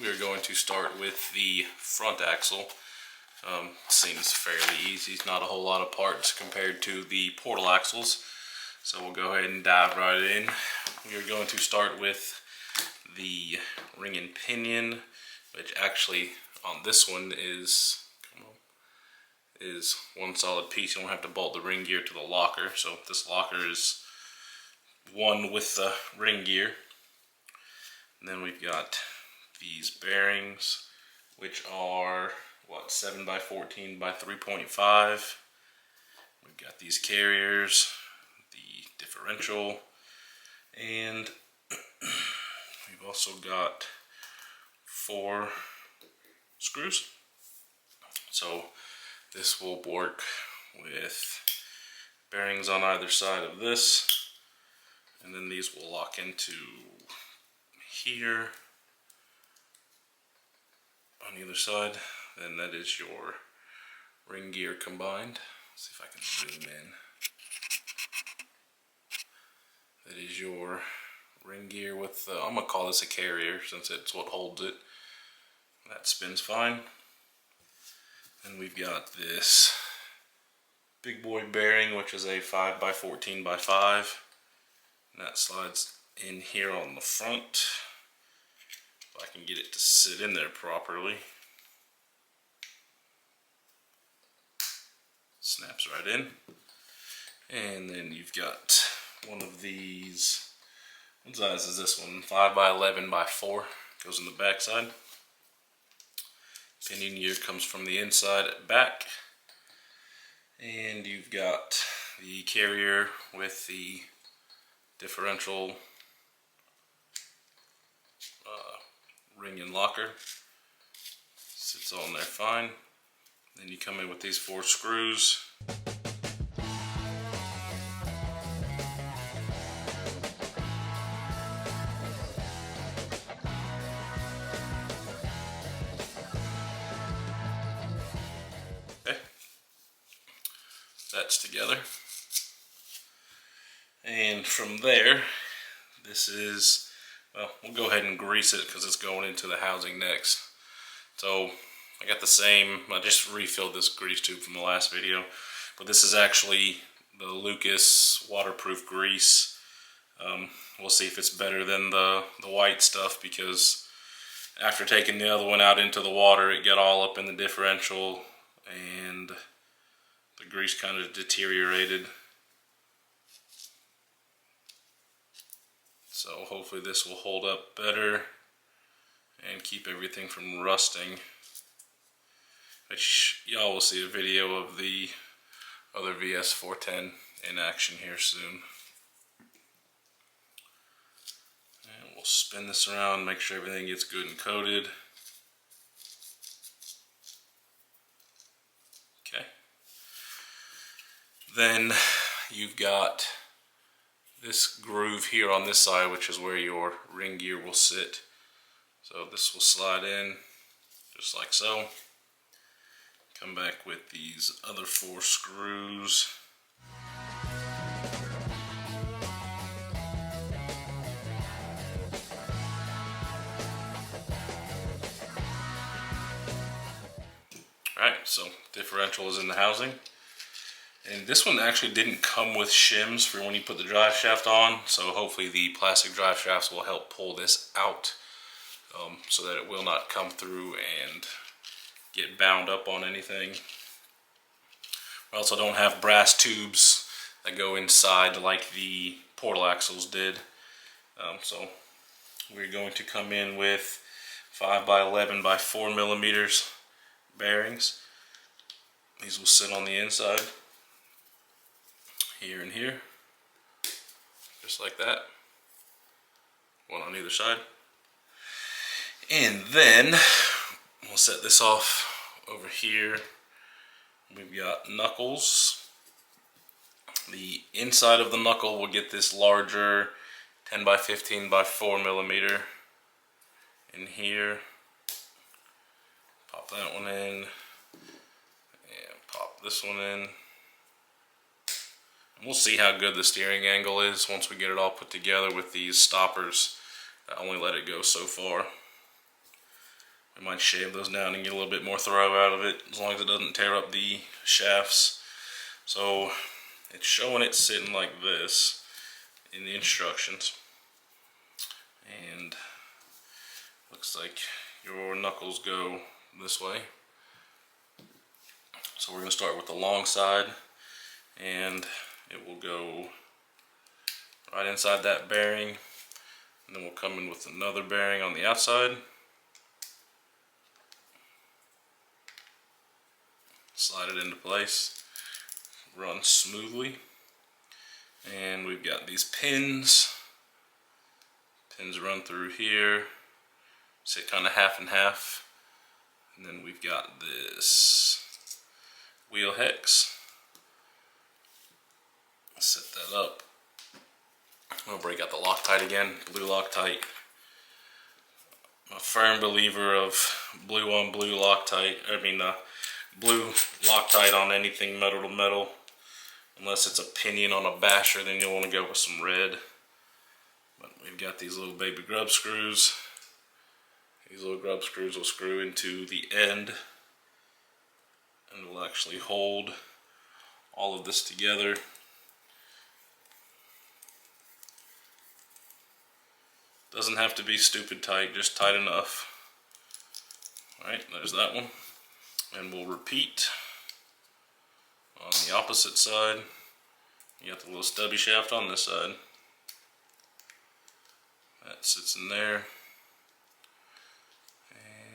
we are going to start with the front axle. Seems fairly easy. It's not a whole lot of parts compared to the portal axles. So we'll go ahead and dive right in. We are going to start with the ring and pinion, which actually on this one is one solid piece. You don't have to bolt the ring gear to the locker. So this locker is one with the ring gear. And then we've got these bearings, which are what, 7 by 14 by 3.5. We've got these carriers, the differential, and we've also got 4 screws. So this will work with bearings on either side of this, and then these will lock into here on either side. Then that is your ring gear combined. Let's see if I can zoom in. That is your ring gear with the, I'm gonna call this a carrier since it's what holds it. That spins fine. And we've got this big boy bearing, which is a 5 by 14 by 5. And that slides in here on the front. If I can get it to sit in there properly. Snaps right in. And then you've got one of these, what size is this one? 5 by 11 by 4. Goes in the back side. Pinion gear comes from the inside at back. And you've got the carrier with the differential ring and locker. Sits on there fine. Then you come in with these 4 screws. Okay. That's together. And from there, this is, well, we'll go ahead and grease it because it's going into the housing next. So I got the same, I just refilled this grease tube from the last video, but this is actually the Lucas waterproof grease. We'll see if it's better than the white stuff, because after taking the other one out into the water, it got all up in the differential and the grease kind of deteriorated. So hopefully this will hold up better and keep everything from rusting. Which y'all will see a video of the other VS4-10 in action here soon. And we'll spin this around, make sure everything gets good and coated. Okay. Then you've got this groove here on this side, which is where your ring gear will sit. So this will slide in just like so. Come back with these other 4 screws. Alright, so differential is in the housing. And this one actually didn't come with shims for when you put the drive shaft on, so hopefully the plastic drive shafts will help pull this out so that it will not come through and get bound up on anything. We also don't have brass tubes that go inside like the portal axles did. So we're going to come in with 5 by 11 by 4 millimeters bearings. These will sit on the inside, here and here, just like that. One on either side. And then we'll set this off over here. We've got knuckles. The inside of the knuckle will get this larger 10 by 15 by 4 millimeter in here. Pop that one in and pop this one in. And we'll see how good the steering angle is once we get it all put together with these stoppers that only let it go so far. I might shave those down and get a little bit more throw out of it, as long as it doesn't tear up the shafts. So it's showing it sitting like this in the instructions, and looks like your knuckles go this way. So we're going to start with the long side, and it will go right inside that bearing, and then we'll come in with another bearing on the outside. Slide it into place, run smoothly, and we've got these pins. Pins run through here, sit kind of half and half, and then we've got this wheel hex. Set that up. I'm going to break out the Loctite again, blue Loctite. I'm a firm believer of blue on blue Loctite. Blue Loctite on anything metal to metal. Unless it's a pinion on a basher, then you'll want to go with some red. But we've got these little baby grub screws. These little grub screws will screw into the end and will actually hold all of this together. Doesn't have to be stupid tight, just tight enough. Alright, there's that one. And we'll repeat on the opposite side. You got the little stubby shaft on this side. That sits in there.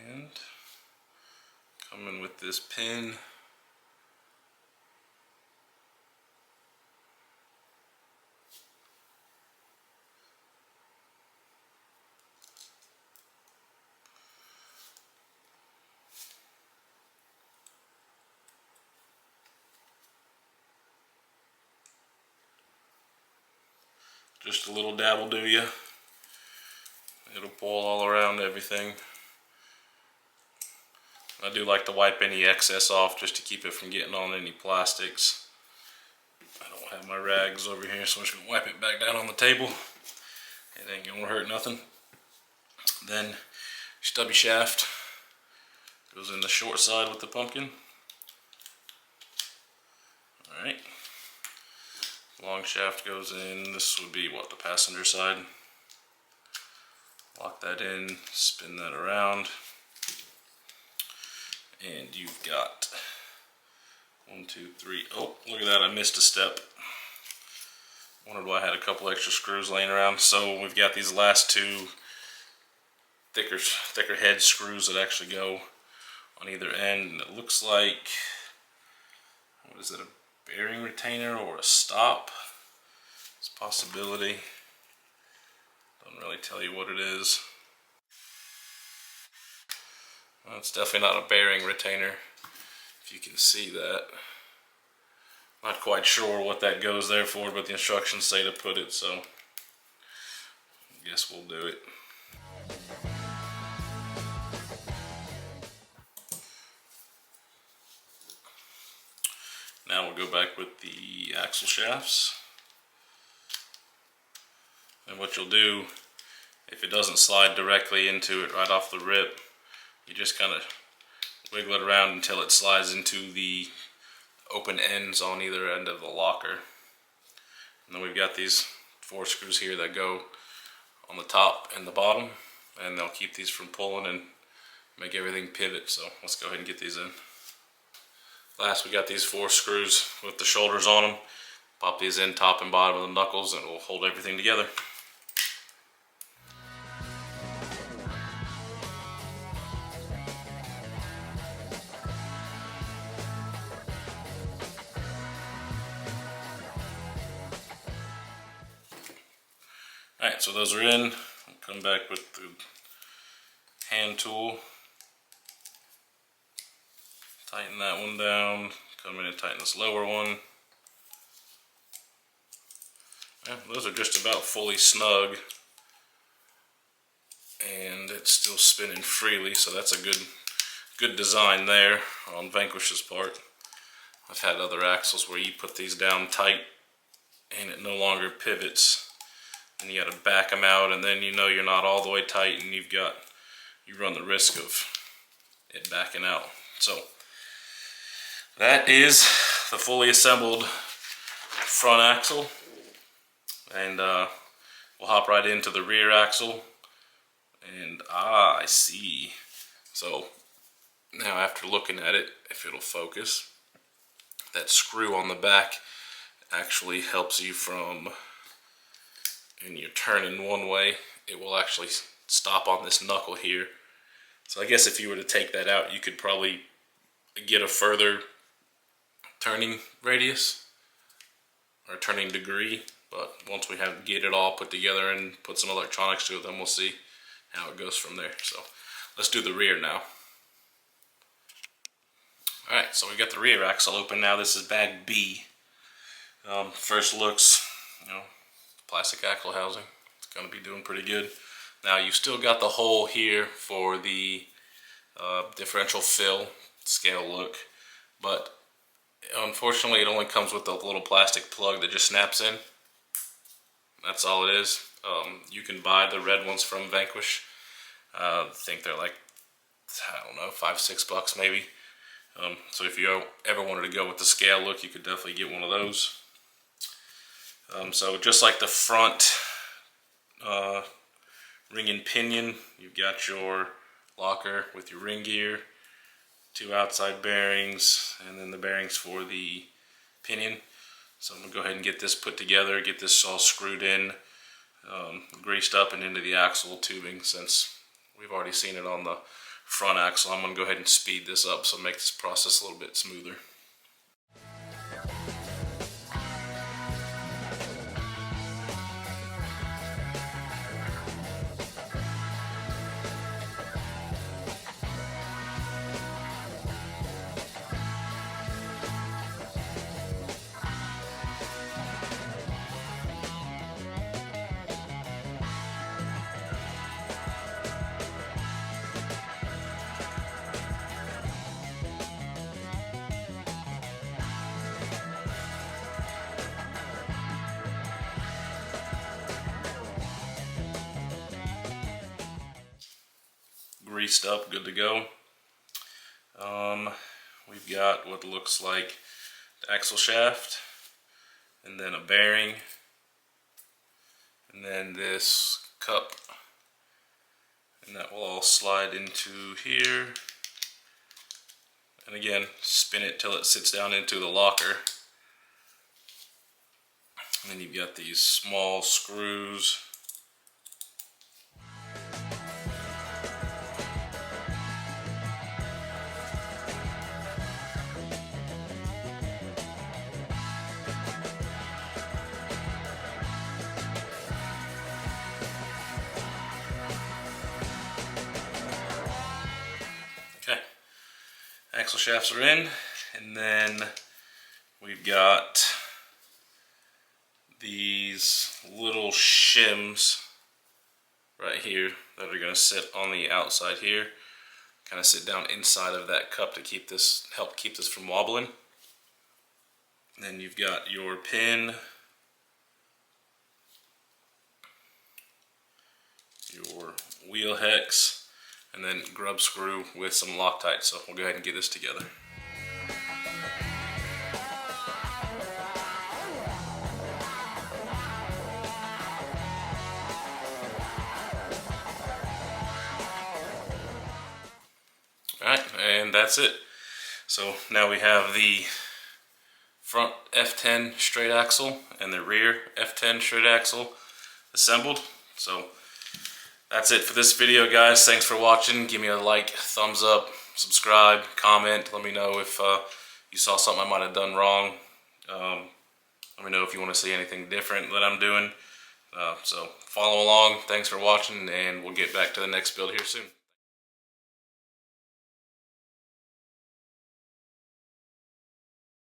And come in with this pin. Just a little dab will do you. It'll pull all around everything. I do like to wipe any excess off just to keep it from getting on any plastics. I don't have my rags over here, so I'm just going to wipe it back down on the table. It ain't going to hurt nothing. Then stubby shaft goes in the short side with the pumpkin. Alright. Long shaft goes in, this would be what, the passenger side. Lock that in, spin that around. And you've got 1, 2, 3. Oh, look at that, I missed a step. Wondered why I had a couple extra screws laying around. So we've got these last two thicker head screws that actually go on either end. And it looks like, what is it, a bearing retainer or a stop? It's a possibility. Doesn't really tell you what it is. Well, it's definitely not a bearing retainer, if you can see that. Not quite sure what that goes there for, but the instructions say to put it, so I guess we'll do it. Now we'll go back with the axle shafts. And what you'll do, if it doesn't slide directly into it right off the rip, you just kind of wiggle it around until it slides into the open ends on either end of the locker. And then we've got these 4 screws here that go on the top and the bottom, and they'll keep these from pulling and make everything pivot. So let's go ahead and get these in. Last, we got these 4 screws with the shoulders on them. Pop these in top and bottom of the knuckles, and it will hold everything together. Alright, so those are in. I'll come back with the hand tool. Tighten that one down. Come in and tighten this lower one. Yeah, those are just about fully snug. And it's still spinning freely, so that's a good design there on Vanquish's part. I've had other axles where you put these down tight and it no longer pivots. And you got to back them out, and then you know you're not all the way tight, and you run the risk of it backing out. So that is the fully assembled front axle, and we'll hop right into the rear axle. And I see. So now after looking at it, if it'll focus, that screw on the back actually helps you from, when you're turning one way, it will actually stop on this knuckle here. So I guess if you were to take that out, you could probably get a further turning radius or turning degree. But once we get it all put together and put some electronics to it, then we'll see how it goes from there. So let's do the rear now. Alright, so we got the rear axle open now. This is bag B. First looks, plastic axle housing. It's going to be doing pretty good. Now you've still got the hole here for the differential fill scale look, but unfortunately it only comes with a little plastic plug that just snaps in. That's all it is. You can buy the red ones from Vanquish. I think they're like, I don't know, $5-6 maybe. So if you ever wanted to go with the scale look, you could definitely get one of those. So just like the front ring and pinion, you've got your locker with your ring gear, 2 outside bearings, and then the bearings for the pinion. So I'm going to go ahead and get this put together, get this all screwed in, greased up and into the axle tubing. Since we've already seen it on the front axle, I'm going to go ahead and speed this up so make this process a little bit smoother. Greased up, good to go. We've got what looks like the axle shaft, and then a bearing, and then this cup, and that will all slide into here. And again, spin it till it sits down into the locker. And then you've got these small screws. Okay, axle shafts are in, and then we've got these little shims right here that are going to sit on the outside here, kind of sit down inside of that cup to help keep this from wobbling. And then you've got your pin, your wheel hex, and then grub screw with some Loctite. So we'll go ahead and get this together. Alright, and that's it. So now we have the front F10 straight axle and the rear F10 straight axle assembled. So that's it for this video, guys. Thanks for watching. Give me a like, thumbs up, subscribe, comment. Let me know if you saw something I might have done wrong. Let me know if you want to see anything different that I'm doing. So follow along. Thanks for watching, and we'll get back to the next build here soon.